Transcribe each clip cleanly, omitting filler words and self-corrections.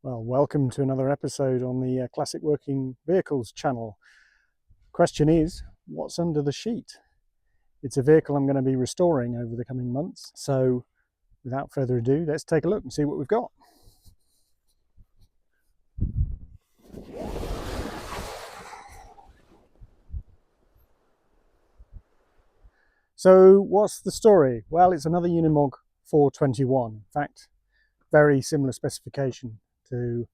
Well, welcome to another episode on the Classic Working Vehicles channel. Question is, what's under the sheet? It's a vehicle I'm going to be restoring over the coming months. So without further ado, let's take a look and see what we've got. So what's the story? Well, it's another Unimog 421. In fact, very similar specification to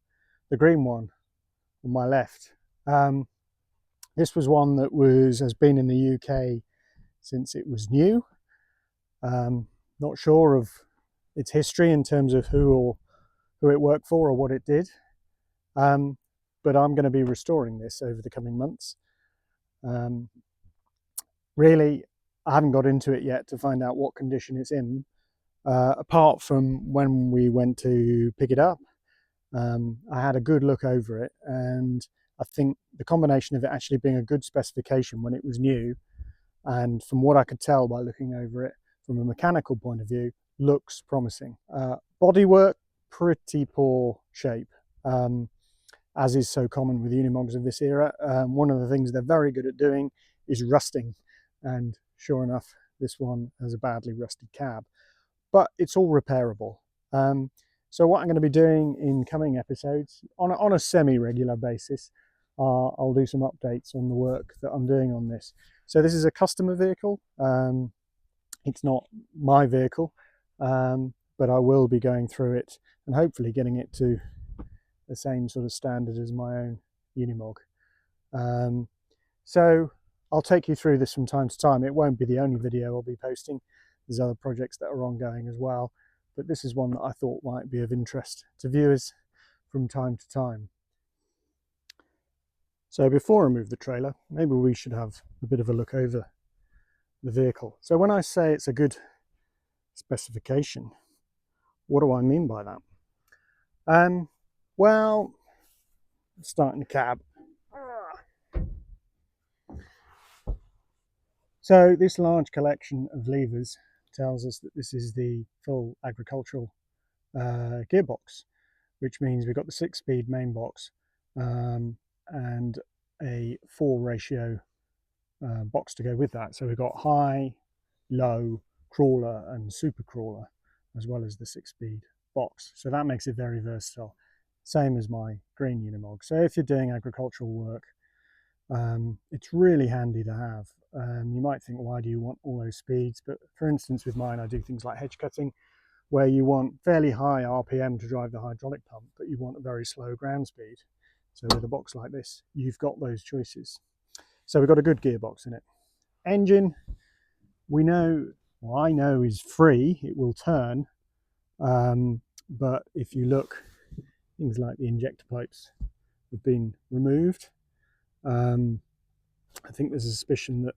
the green one on my left. This was one that has been in the UK since it was new. Not sure of its history in terms of who it worked for or what it did, but I'm going to be restoring this over the coming months. Really, I haven't got into it yet to find out what condition it's in, apart from when we went to pick it up. I had a good look over it, and I think the combination of it actually being a good specification when it was new, and from what I could tell by looking over it from a mechanical point of view, looks promising. Bodywork, pretty poor shape, as is so common with Unimogs of this era. One of the things they're very good at doing is rusting, and sure enough, this one has a badly rusted cab, but it's all repairable. So what I'm going to be doing in coming episodes, on a semi-regular basis, I'll do some updates on the work that I'm doing on this. So this is a customer vehicle. It's not my vehicle, but I will be going through it and hopefully getting it to the same sort of standard as my own Unimog. So I'll take you through this from time to time. It won't be the only video I'll be posting. There's other projects that are ongoing as well, but this is one that I thought might be of interest to viewers from time to time. So before I move the trailer, maybe we should have a bit of a look over the vehicle. So when I say it's a good specification, what do I mean by that? Well, starting the cab. So this large collection of levers tells us that this is the full agricultural gearbox, which means we've got the 6-speed main box and a 4-ratio box to go with that. So we've got high, low, crawler and super crawler, as well as the 6-speed box. So that makes it very versatile, same as my green Unimog. So if you're doing agricultural work, it's really handy to have. You might think, why do you want all those speeds? But for instance, with mine, I do things like hedge cutting, where you want fairly high RPM to drive the hydraulic pump, but you want a very slow ground speed. So with a box like this, you've got those choices. So we've got a good gearbox in it. Engine, we know, well, I know is free, it will turn, but if you look, things like the injector pipes have been removed. I think there's a suspicion that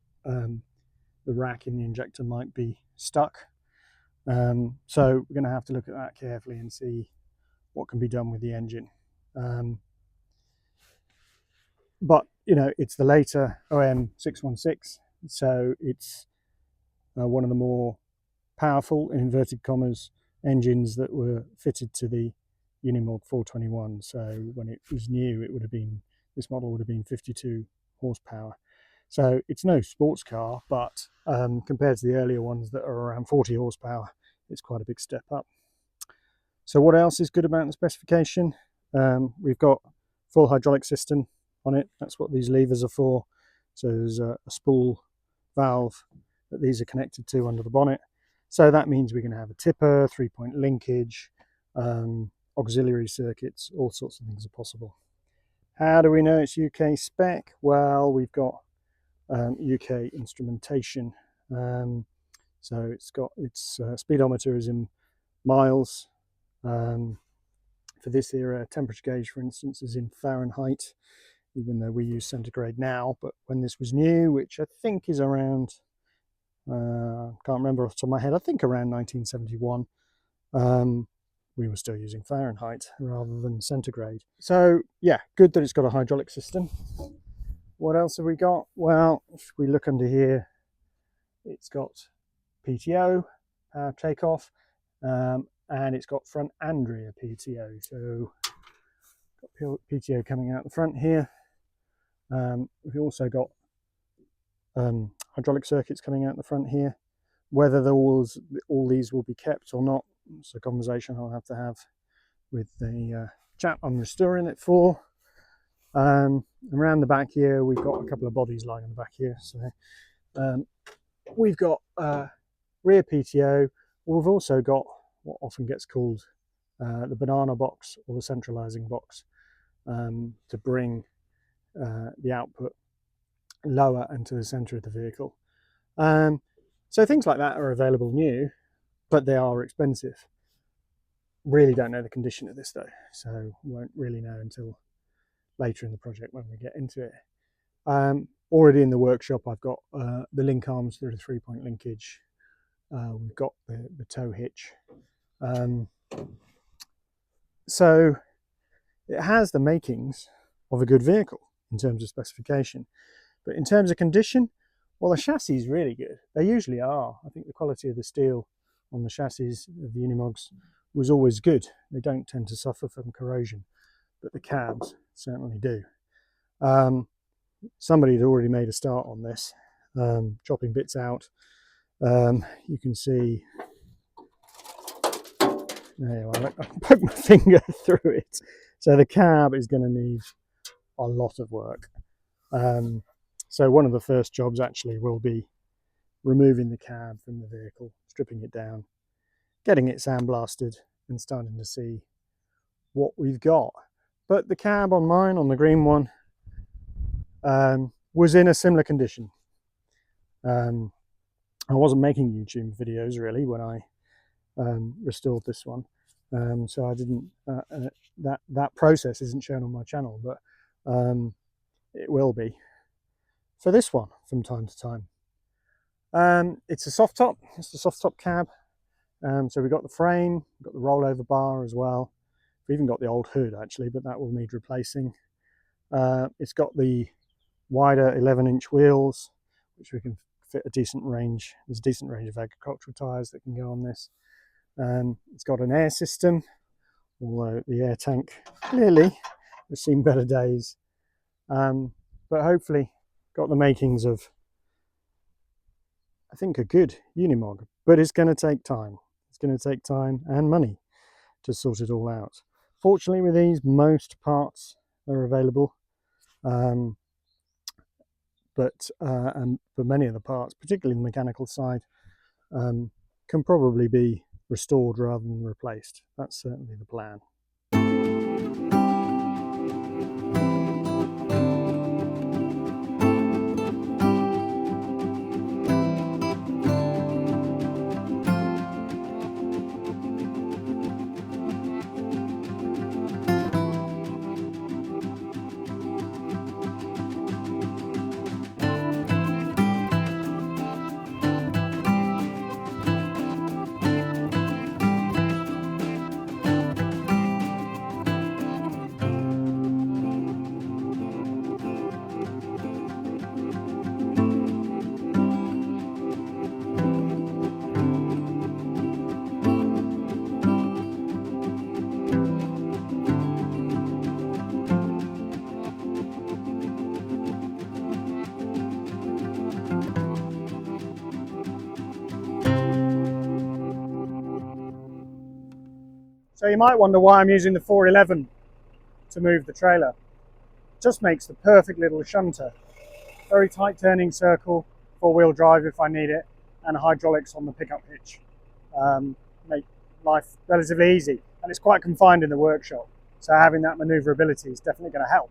the rack in the injector might be stuck. So we're going to have to look at that carefully and see what can be done with the engine. But you know, it's the later OM 616, so it's one of the more powerful, in inverted commas, engines that were fitted to the Unimog 421. So when it was new, it would have been, this model would have been 52 horsepower. So it's no sports car, but compared to the earlier ones that are around 40 horsepower, it's quite a big step up. So what else is good about the specification? We've got full hydraulic system on it. That's what these levers are for. So there's a spool valve that these are connected to under the bonnet. So that means we're going to have a tipper, 3-point linkage, auxiliary circuits, all sorts of things are possible. How do we know it's UK spec? Well, we've got UK instrumentation. So it's got its speedometer is in miles. For this era, temperature gauge, for instance, is in Fahrenheit, even though we use centigrade now. But when this was new, which I think is around, can't remember off the top of my head, I think around 1971, we were still using Fahrenheit rather than centigrade. So yeah, good that it's got a hydraulic system. What else have we got? Well, if we look under here, it's got PTO, power takeoff, and it's got front and rear PTO. So Got PTO coming out the front here. We've also got hydraulic circuits coming out the front here. Whether all these will be kept or not, it's a conversation I'll have to have with the chap I'm restoring it for. Around the back here, we've got a couple of bodies lying on the back here. So we've got rear PTO. We've also got what often gets called the banana box or the centralizing box to bring the output lower into the center of the vehicle. So things like that are available new, but they are expensive. Really don't know the condition of this though, so won't really know until later in the project when we get into it. Already in the workshop, I've got the link arms through the 3-point linkage. We've got the tow hitch. So it has the makings of a good vehicle in terms of specification, but in terms of condition, well, the chassis is really good. They usually are. I think the quality of the steel on the chassis of the Unimogs was always good. They don't tend to suffer from corrosion, but the cabs certainly do. Somebody had already made a start on this, chopping bits out. You can see, there you are, I poked my finger through it. So the cab is going to need a lot of work. So one of the first jobs actually will be removing the cab from the vehicle, stripping it down, getting it sandblasted and starting to see what we've got. But the cab on mine, on the green one, was in a similar condition. I wasn't making YouTube videos really when I restored this one, so I didn't. That process isn't shown on my channel, but it will be for this one from time to time. It's a soft top. It's a soft top cab. So we've got the frame, we've got the rollover bar as well. We've even got the old hood actually, but that will need replacing. It's got the wider 11-inch wheels, which we can fit a decent range. There's a decent range of agricultural tyres that can go on this. It's got an air system, although the air tank clearly has seen better days. But hopefully got the makings of, I think, a good Unimog. But it's going to take time. It's going to take time and money to sort it all out. Fortunately with these, most parts are available. But for many of the parts, particularly the mechanical side, can probably be restored rather than replaced. That's certainly the plan. So you might wonder why I'm using the 411 to move the trailer. It just makes the perfect little shunter. Very tight turning circle, 4-wheel drive if I need it, and hydraulics on the pickup hitch. Make life relatively easy, and it's quite confined in the workshop, so having that manoeuvrability is definitely going to help.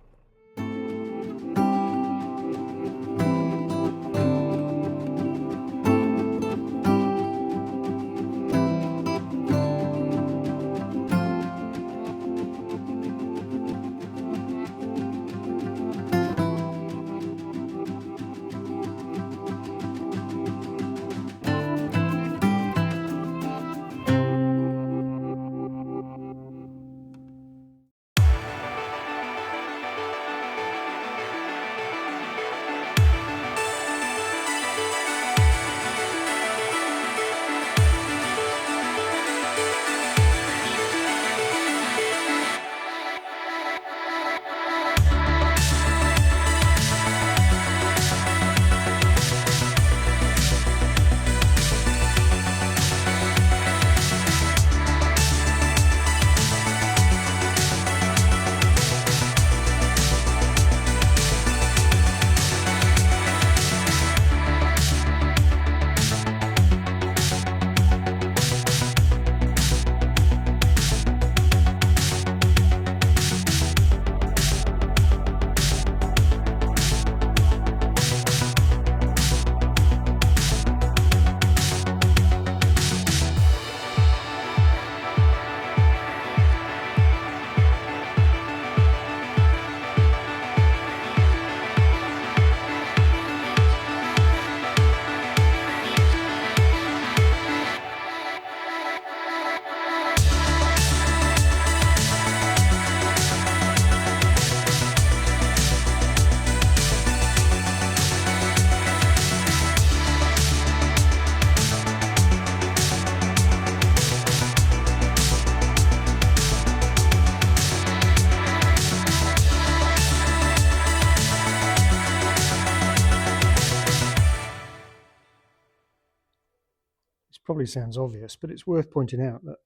probably sounds obvious, but it's worth pointing out that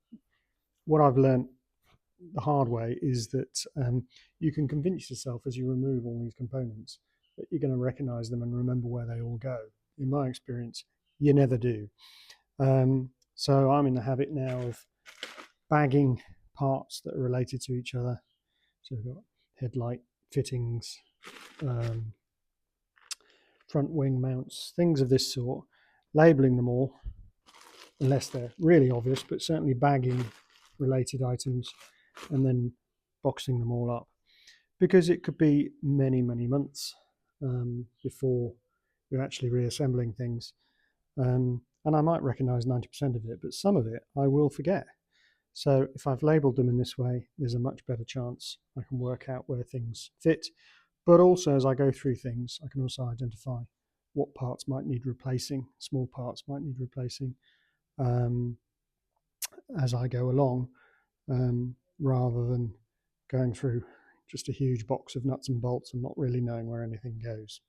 what I've learned the hard way is that you can convince yourself as you remove all these components that you're going to recognize them and remember where they all go. In my experience, you never do. So I'm in the habit now of bagging parts that are related to each other. So we've got headlight fittings, front wing mounts, things of this sort, labeling them all, unless they're really obvious, but certainly bagging related items and then boxing them all up, because it could be many months before you're actually reassembling things, and I might recognize 90% of it, but some of it I will forget. So if I've labeled them in this way, there's a much better chance I can work out where things fit. But also, as I go through things, I can also identify what parts might need replacing, small parts might need replacing, as I go along, rather than going through just a huge box of nuts and bolts and not really knowing where anything goes.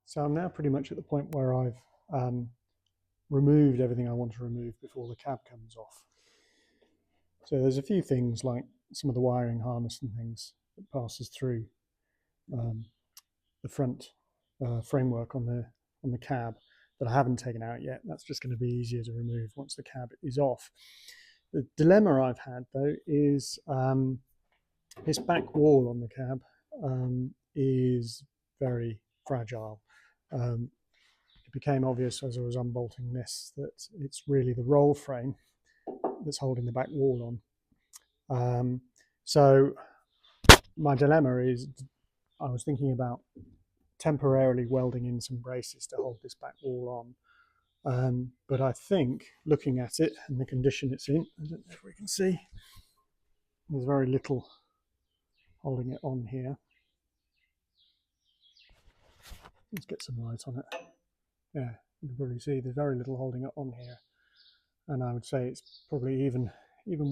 So I'm now pretty much at the point where I've removed everything I want to remove before the cab comes off. So there's a few things like some of the wiring harness and things that passes through the front framework on the cab that I haven't taken out yet. That's just going to be easier to remove once the cab is off. The dilemma I've had though is this back wall on the cab is very fragile. It became obvious as I was unbolting this that it's really the roll frame that's holding the back wall on. So my dilemma is I was thinking about temporarily welding in some braces to hold this back wall on. But I think looking at it and the condition it's in, I don't know if we can see, there's very little holding it on here. Let's get some light on it. Yeah, you can probably see there's very little holding it on here. And I would say it's probably even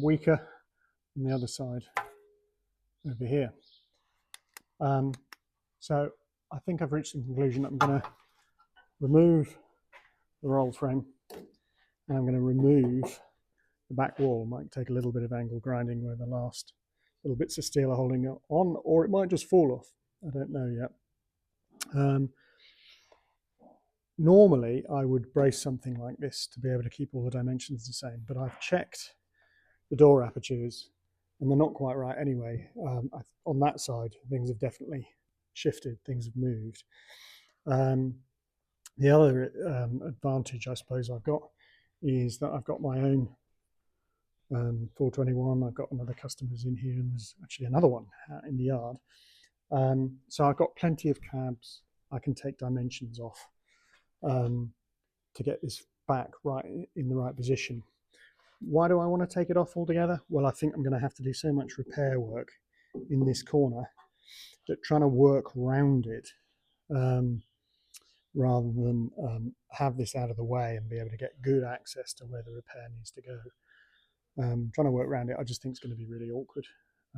weaker on the other side over here. So I think I've reached the conclusion that I'm going to remove the roll frame and I'm going to remove the back wall. Might take a little bit of angle grinding where the last little bits of steel are holding it on, or it might just fall off. I don't know yet. Normally I would brace something like this to be able to keep all the dimensions the same, but I've checked the door apertures and they're not quite right anyway. On that side things have definitely shifted, things have moved. The other advantage I suppose I've got is that I've got my own 421. I've got another customer's in here and there's actually another one out in the yard. So I've got plenty of cabs I can take dimensions off to get this back right in the right position. Why do I want to take it off altogether? Well, I think I'm going to have to do so much repair work in this corner that trying to work around it rather than have this out of the way and be able to get good access to where the repair needs to go. Trying to work around it, I just think it's going to be really awkward.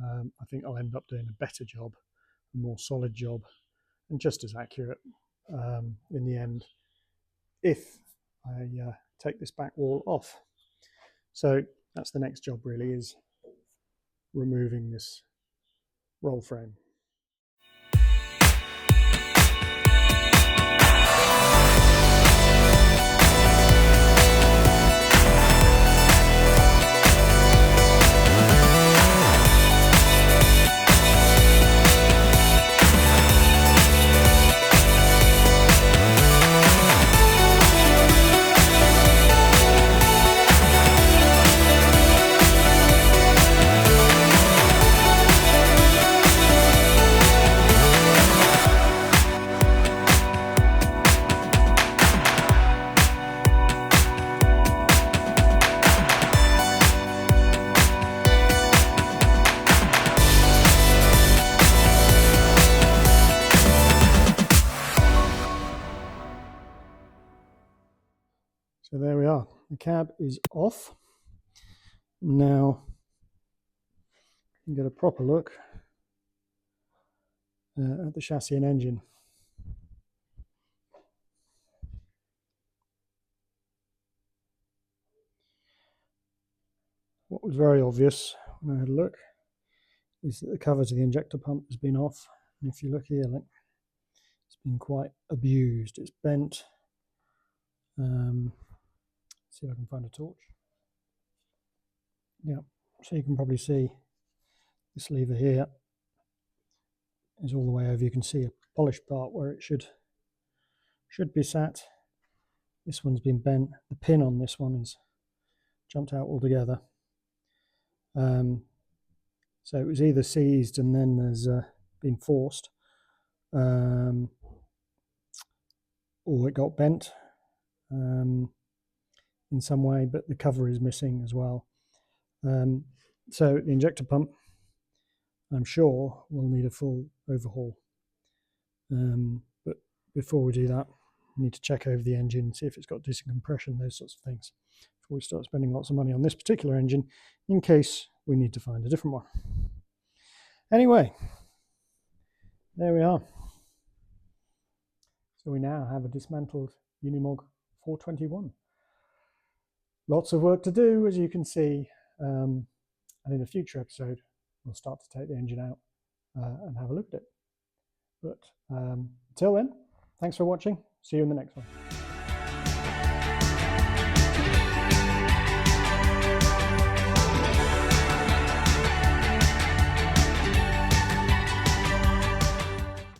I think I'll end up doing a better job, a more solid job, and just as accurate in the end if I take this back wall off. So that's the next job really, is removing this roll frame. So there we are, the cab is off. Now you can get a proper look at the chassis and engine. What was very obvious when I had a look is that the cover to the injector pump has been off. And if you look here, look, it's been quite abused. It's bent. See if I can find a torch. Yeah, so you can probably see this lever here is all the way over. You can see a polished part where it should be sat. This one's been bent. The pin on this one is jumped out altogether. So it was either seized and then has been forced, or it got bent in some way, but the cover is missing as well. So the injector pump, I'm sure, will need a full overhaul. But before we do that, we need to check over the engine, see if it's got decent compression, those sorts of things, before we start spending lots of money on this particular engine, in case we need to find a different one. Anyway, there we are. So we now have a dismantled Unimog 421. Lots of work to do, as you can see, and in a future episode we'll start to take the engine out and have a look at it. But until then, thanks for watching. See you in the next one.